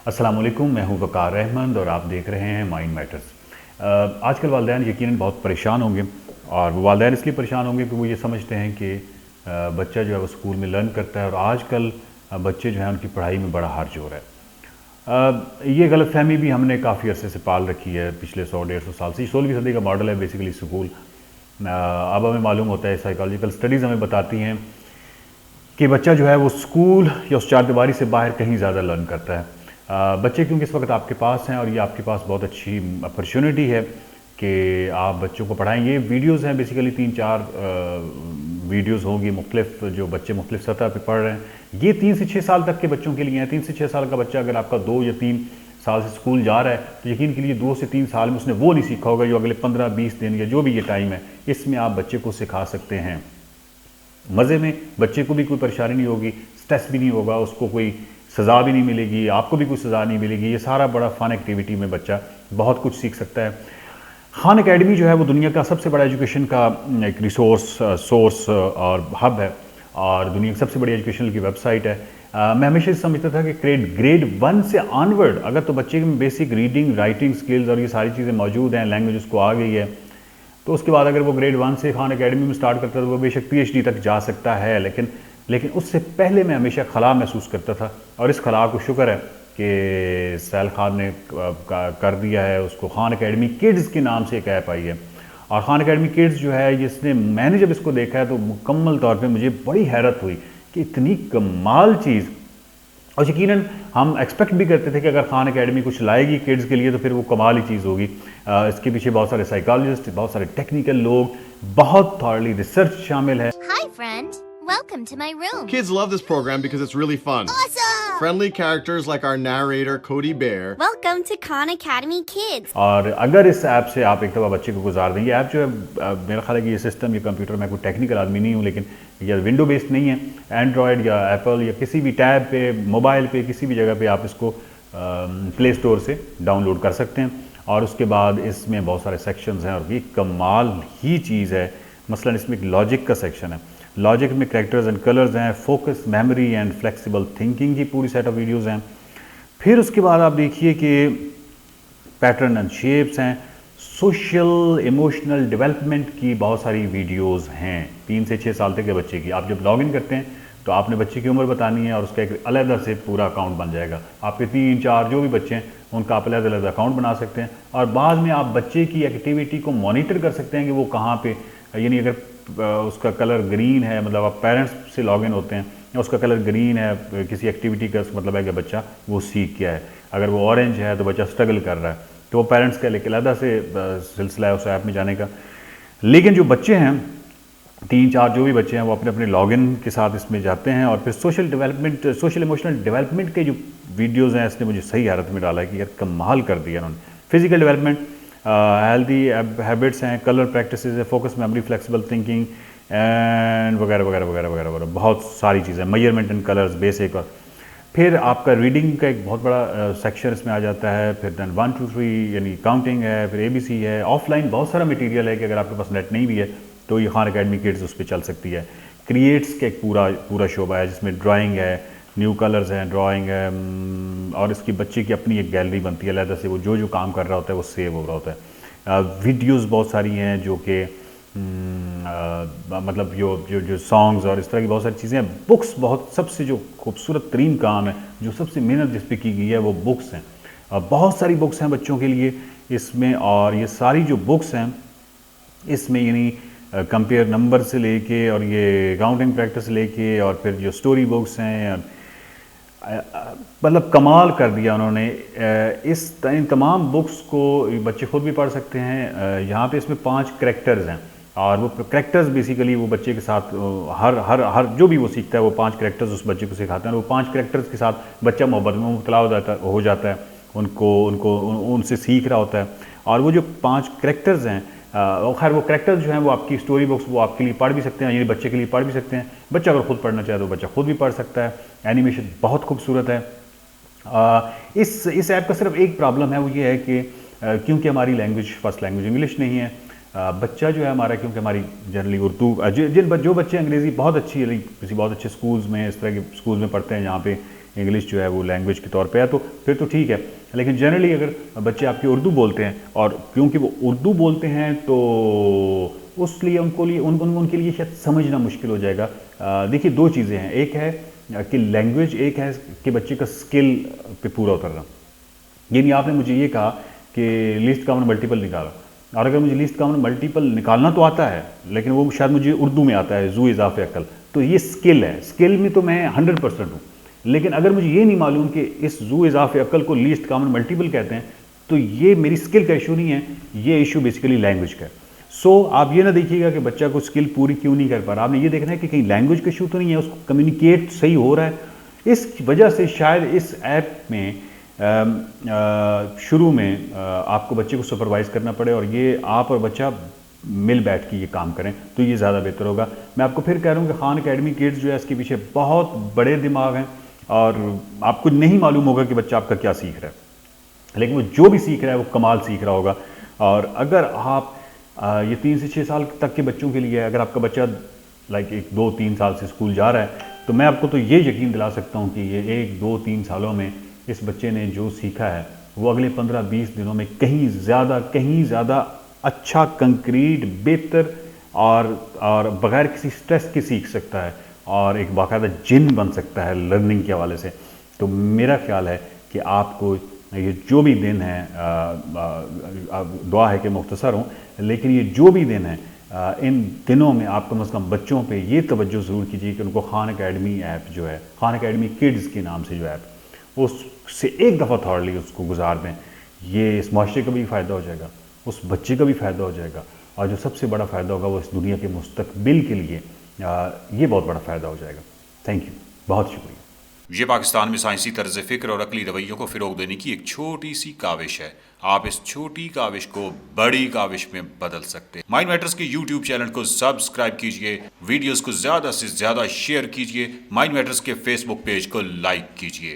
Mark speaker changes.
Speaker 1: अस्सलाम वालेकुम, मैं हूं वकार अहमद और आप देख रहे हैं माइंड मैटर्स। आजकल वालिदैन यकीनन बहुत परेशान होंगे और वो वालिदैन इसलिए परेशान होंगे कि वो ये समझते हैं कि बच्चा जो है वो स्कूल में लर्न करता है और आजकल बच्चे जो हैं उनकी पढ़ाई में बड़ा हर्ज हो रहा है। ये गलतफहमी भी हमने काफ़ी अरसे से पाल रखी है, पिछले 100-150 साल से। 16वीं सदी का मॉडल है बेसिकली स्कूल। अब हमें मालूम होता है, साइकोलॉजिकल स्टडीज़ हमें बताती हैं कि बच्चा जो है वो स्कूल या उस चारदीवारी से बाहर कहीं ज़्यादा लर्न करता है। बच्चे क्योंकि इस वक्त आपके पास हैं और ये आपके पास बहुत अच्छी अपॉर्चुनिटी है कि आप बच्चों को पढ़ाएं। ये वीडियोज़ हैं बेसिकली 3-4 वीडियोज़ होंगी मुख्तलिफ, जो बच्चे मुख्तलिफ सतह पे पढ़ रहे हैं। ये 3 से 6 साल तक के बच्चों के लिए हैं। 3 से 6 साल का बच्चा अगर आपका 2 या 3 साल से स्कूल जा रहा है तो यकीन के लिए 2 से 3 साल में उसने वो नहीं सीखा होगा जो अगले 15-20 दिन या जो भी ये टाइम है इसमें आप बच्चे को सिखा सकते हैं। मज़े में बच्चे को भी कोई परेशानी नहीं होगी, स्ट्रेस भी नहीं होगा, उसको कोई सज़ा भी नहीं मिलेगी, आपको भी कोई सज़ा नहीं मिलेगी। ये सारा बड़ा फ़न एक्टिविटी में बच्चा बहुत कुछ सीख सकता है। खान एकेडमी जो है वो दुनिया का सबसे बड़ा एजुकेशन का एक सोर्स और हब है और दुनिया की सबसे बड़ी एजुकेशनल की वेबसाइट है। मैं हमेशा समझता था कि ग्रेड 1 से ऑनवर्ड अगर तो बच्चे में बेसिक रीडिंग राइटिंग स्किल्स और ये सारी चीज़ें मौजूद हैं, लैंग्वेज उसको आ गई है, तो उसके बाद अगर वो ग्रेड 1 से खान एकेडमी में स्टार्ट करता है तो वो बेशक PhD तक जा सकता है। लेकिन उससे पहले मैं हमेशा खला महसूस करता था और इस खला को शुक्र है कि सैल खान ने कर दिया है। उसको खान एकेडमी किड्स के नाम से एक ऐप आई है और खान एकेडमी किड्स जो है जिसने मैंने जब इसको देखा है तो मुकम्मल तौर पे मुझे बड़ी हैरत हुई कि इतनी कमाल चीज़। और यकीनन हम एक्सपेक्ट भी करते थे कि अगर खान एकेडमी कुछ लाएगी किड्स के लिए तो फिर वो कमाल ही चीज़ होगी। इसके पीछे बहुत सारे साइकोलॉजिस्ट, बहुत सारे टेक्निकल लोग, बहुत थॉरली रिसर्च शामिल है।
Speaker 2: Hi, friend. Welcome to my room.
Speaker 3: Kids love this program because it's really fun.
Speaker 2: Awesome!
Speaker 3: Friendly characters like our narrator, Cody Bear.
Speaker 2: Welcome to Khan Academy Kids.
Speaker 1: और अगर इस app से आप एक दफ़ा बच्चे को गुजार देंगे, ऐप जो है मेरा ख्याल है कि ये सिस्टम, ये कंप्यूटर, मैं कोई टेक्निकल आदमी नहीं हूँ लेकिन ये विंडो बेस्ड नहीं है, एंड्रॉयड या एप्पल या किसी भी टैब पे, मोबाइल पे, किसी भी जगह पे आप इसको प्ले स्टोर से डाउनलोड कर सकते हैं। और उसके बाद इसमें बहुत सारे सेक्शंस हैं और ये कमाल ही चीज़ है। मसलन इसमें एक लॉजिक का सेक्शन है, लॉजिक में कैरेक्टर्स एंड कलर्स हैं, focus, memory and flexible thinking की पूरी सेट ऑफ वीडियोस हैं। फिर उसके बाद आप देखिए कि पैटर्न एंड शेप्स हैं, सोशल इमोशनल डेवलपमेंट की बहुत सारी वीडियोस हैं 3 से 6 साल तक के बच्चे की। आप जब लॉग इन करते हैं तो आपने बच्चे की उम्र बतानी है और उसका एक अलग से पूरा अकाउंट बन जाएगा। आपके 3-4 जो भी बच्चे हैं उनका आप अलग अकाउंट बना सकते हैं और बाद में आप बच्चे की एक्टिविटी को मॉनिटर कर सकते हैं कि वो कहाँ पे, यानी अगर उसका कलर ग्रीन है, मतलब आप पेरेंट्स से लॉगिन होते हैं, या उसका कलर ग्रीन है किसी एक्टिविटी का, मतलब है कि बच्चा वो सीख गया है। अगर वो ऑरेंज है तो बच्चा स्ट्रगल कर रहा है, तो वो पेरेंट्स का एक अलग से सिलसिला है उस ऐप में जाने का। लेकिन जो बच्चे हैं 3-4 जो भी बच्चे हैं वो अपने अपने लॉगिन के साथ इसमें जाते हैं और फिर सोशल इमोशनल डेवलपमेंट के जो वीडियोज़ हैं इसने मुझे सही हालत में डाला है कि यार कमाल कर दिया उन्होंने। फिजिकल डेवलपमेंट, हेल्दी हैबिट्स हैं, कलर प्रैक्टिसेस है, focus, memory, flexible thinking and वगैरह वगैरह वगैरह वगैरह वगैरह बहुत सारी चीज़ें, मेजरमेंट एंड कलर्स बेसिक। और फिर आपका रीडिंग का एक बहुत बड़ा सेक्शन इसमें आ जाता है। फिर देन 1 2 3 यानी काउंटिंग है, फिर ABC है। ऑफलाइन बहुत सारा मटेरियल है कि अगर आपके पास नेट नहीं भी है तो ये खान एकेडमी किड्स उस पर चल सकती है। क्रिएट्स का एक पूरा शोबा है जिसमें ड्राइंग है, न्यू कलर्स हैं, ड्राइंग है और इसकी बच्चे की अपनी एक गैलरी बनती है अलग से, वो जो काम कर रहा होता है वो सेव हो रहा होता है। वीडियोस बहुत सारी हैं जो कि मतलब जो सॉन्ग्स और इस तरह की बहुत सारी चीज़ें हैं। बुक्स, बहुत सबसे जो खूबसूरत तरीन काम है, जो सबसे मेहनत जिस पे की गई है वो बुक्स हैं। बहुत सारी बुक्स हैं बच्चों के लिए इसमें और ये सारी जो बुक्स हैं इसमें यानी कंपेयर नंबर से लेके और ये काउंटिंग प्रैक्टिस से लेके और फिर जो स्टोरी बुक्स हैं, मतलब कमाल कर दिया उन्होंने। इन तमाम बुक्स को बच्चे खुद भी पढ़ सकते हैं। यहाँ पे इसमें 5 करैक्टर्स हैं और वो करैक्टर्स बेसिकली वो बच्चे के साथ हर जो भी वो सीखता है वो 5 करैक्टर्स उस बच्चे को सिखाते हैं और वो 5 करैक्टर्स के साथ बच्चा मोहब्बत में मुब्तला हो जाता है, उनसे सीख रहा होता है। और वो जो 5 करैक्टर्स हैं, खैर वो करैक्टर्स जो हैं वो आपकी स्टोरी बुक्स वो आपके लिए पढ़ भी सकते हैं, यानी बच्चे के लिए पढ़ भी सकते हैं। बच्चा अगर खुद पढ़ना चाहे तो बच्चा खुद भी पढ़ सकता है। एनिमेशन बहुत खूबसूरत है। इस ऐप का सिर्फ एक प्रॉब्लम है, वो ये है कि क्योंकि हमारी लैंग्वेज फर्स्ट लैंग्वेज इंग्लिश नहीं है, बच्चा जो है हमारा, क्योंकि हमारी जनरली उर्दू जो बच्चे अंग्रेज़ी बहुत अच्छी है, किसी बहुत अच्छे स्कूल्स में, इस तरह के स्कूल्स में पढ़ते हैं जहाँ पे انگلش جو ہے وہ لینگویج کے طور پہ ہے تو پھر تو ٹھیک ہے. لیکن جنرلی اگر بچے آپ کے اردو بولتے ہیں اور کیونکہ وہ اردو بولتے ہیں تو اس لیے ان کے لیے شاید سمجھنا مشکل ہو جائے گا. دیکھیے دو چیزیں ہیں, ایک ہے کہ لینگویج, ایک ہے کہ بچے کا اسکل پہ پورا اترنا. یعنی آپ نے مجھے یہ کہا کہ لیسٹ کامن ملٹیپل نکالو, اور اگر مجھے لیسٹ کامن ملٹیپل نکالنا تو آتا ہے لیکن وہ شاید مجھے اردو میں آتا ہے, ذو اضافہ عقل, تو یہ اسکل ہے. اسکل میں تو میں 100% ہوں, لیکن اگر مجھے یہ نہیں معلوم کہ اس ذو اضافہ عقل کو لیسٹ کامن ملٹیپل کہتے ہیں تو یہ میری اسکل کا ایشو نہیں ہے, یہ ایشو بیسیکلی لینگویج کا ہے. سو آپ یہ نہ دیکھیے گا کہ بچہ کو اسکل پوری کیوں نہیں کر پا رہا, آپ نے یہ دیکھنا ہے کہ کہیں لینگویج کا ایشو تو نہیں ہے, اس کو کمیونیکیٹ صحیح ہو رہا ہے. اس وجہ سے شاید اس ایپ میں شروع میں آپ کو بچے کو سپروائز کرنا پڑے اور یہ آپ اور بچہ مل بیٹھ کے یہ کام کریں تو یہ زیادہ بہتر ہوگا. میں آپ کو پھر کہہ رہا ہوں کہ خان اکیڈمی کڈز جو ہے اس کے پیچھے بہت بڑے دماغ ہیں اور آپ کو نہیں معلوم ہوگا کہ بچہ آپ کا کیا سیکھ رہا ہے, لیکن وہ جو بھی سیکھ رہا ہے وہ کمال سیکھ رہا ہوگا. اور اگر آپ یہ 3 سے 6 سال تک کے بچوں کے لیے, اگر آپ کا بچہ لائک 2-3 سال سے اسکول جا رہا ہے تو میں آپ کو تو یہ یقین دلا سکتا ہوں کہ یہ 1-2-3 سالوں میں اس بچے نے جو سیکھا ہے وہ اگلے 15-20 دنوں میں کہیں زیادہ اچھا, کنکریٹ, بہتر اور بغیر کسی سٹریس کے سیکھ سکتا ہے اور ایک باقاعدہ جن بن سکتا ہے لرننگ کے حوالے سے. تو میرا خیال ہے کہ آپ کو یہ جو بھی دن ہے, دعا ہے کہ مختصر ہوں, لیکن یہ جو بھی دن ہے ان دنوں میں آپ کم از کم بچوں پہ یہ توجہ ضرور کیجیے کہ ان کو خان اکیڈمی ایپ جو ہے, خان اکیڈمی کڈز کے نام سے جو ایپ, اس سے ایک دفعہ تھوڑی اس کو گزار دیں. یہ اس معاشرے کا بھی فائدہ ہو جائے گا, اس بچے کا بھی فائدہ ہو جائے گا, اور جو سب سے بڑا فائدہ ہوگا وہ اس دنیا کے مستقبل کے لیے یہ بہت بڑا فائدہ ہو جائے گا. تھینک یو, بہت شکریہ.
Speaker 4: یہ پاکستان میں سائنسی طرز فکر اور عقلی رویوں کو فروغ دینے کی ایک چھوٹی سی کاوش ہے. آپ اس چھوٹی کاوش کو بڑی کاوش میں بدل سکتے ہیں. مائنڈ میٹرز کے یوٹیوب چینل کو سبسکرائب کیجئے, ویڈیوز کو زیادہ سے زیادہ شیئر کیجئے, مائنڈ میٹرز کے فیس بک پیج کو لائک کیجئے.